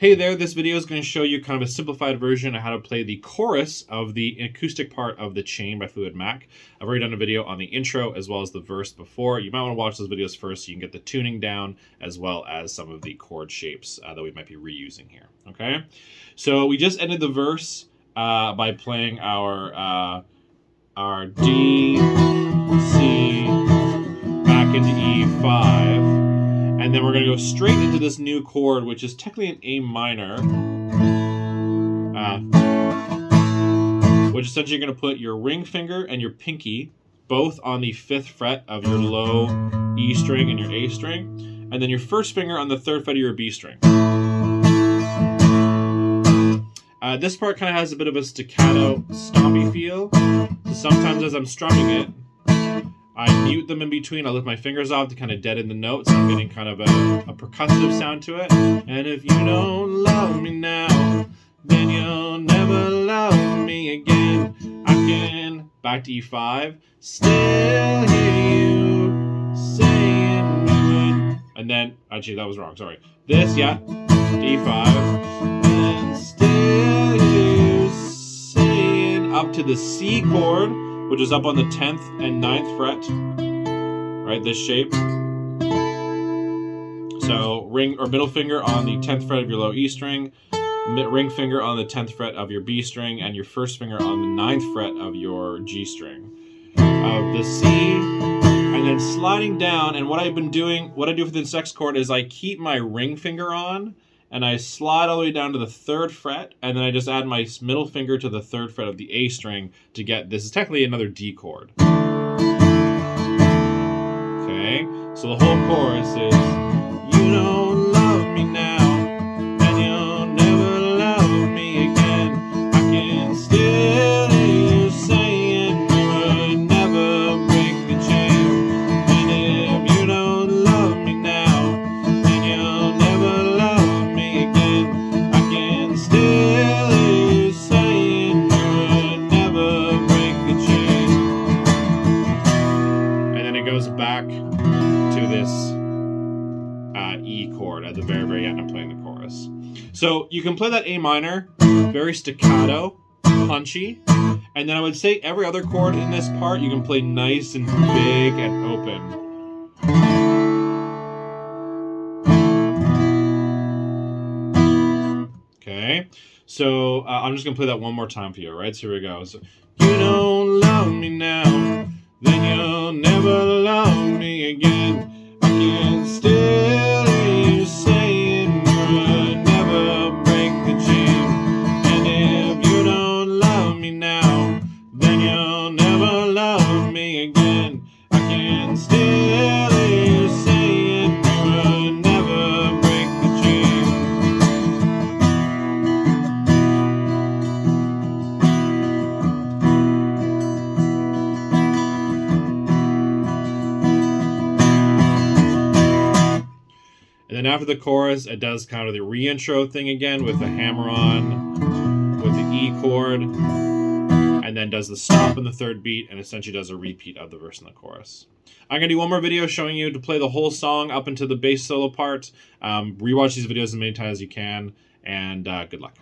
Hey there, this video is going to show you kind of a simplified version of how to play the chorus of the acoustic part of The Chain by Fleetwood Mac. I've already done a video on the intro as well as the verse before. You might want to watch those videos first so you can get the tuning down as well as some of the chord shapes that we might be reusing here. Okay, so we just ended the verse by playing our D, C, back into E5. And then we're going to go straight into this new chord, which is technically an A minor. Which essentially you're going to put your ring finger and your pinky both on the 5th fret of your low E string and your A string. And then your first finger on the 3rd fret of your B string. This part kind of has a bit of a staccato, stompy feel. So sometimes as I'm strumming it, I mute them in between. I lift my fingers off to kind of deaden the notes. I'm getting kind of a percussive sound to it. And if you don't love me now, then you'll never love me again. I can, back to E5, still hear you saying you would. And then, actually that was wrong, sorry. This, yeah, D5. And still hear you saying, up to the C chord, which is up on the 10th and 9th fret, right, this shape. So ring or middle finger on the 10th fret of your low E string, ring finger on the 10th fret of your B string, and your first finger on the 9th fret of your G string. Of the C, and then sliding down, and what I do for this next chord is I keep my ring finger on, and I slide all the way down to the 3rd fret, and then I just add my middle finger to the 3rd fret of the A string to get, this is technically another D chord. Okay, so the whole chorus is, you don't love me now, and you'll never love me again. I can still hear you saying you would never break the chain. And if you don't love me now, then you'll never love me again. I can still hear you saying you would never break the chain. And then it goes back to this E chord at the very, very end. I'm playing the chorus. So you can play that A minor, very staccato, punchy, and then I would say every other chord in this part you can play nice and big and open. Okay, so I'm just gonna play that one more time for you, right? So here we go. So, you don't love me now, then you'll never love me again. I can still hear you saying you would never break the chain. And if you don't love me now, then you'll never love me again. I can still hear you saying you would never break the chain. And then after the chorus, it does kind of the reintro thing again with the hammer on, with the E chord, and then does the stop in the 3rd beat, and essentially does a repeat of the verse in the chorus. I'm going to do one more video showing you to play the whole song up into the bass solo part. Rewatch these videos as many times as you can, and good luck.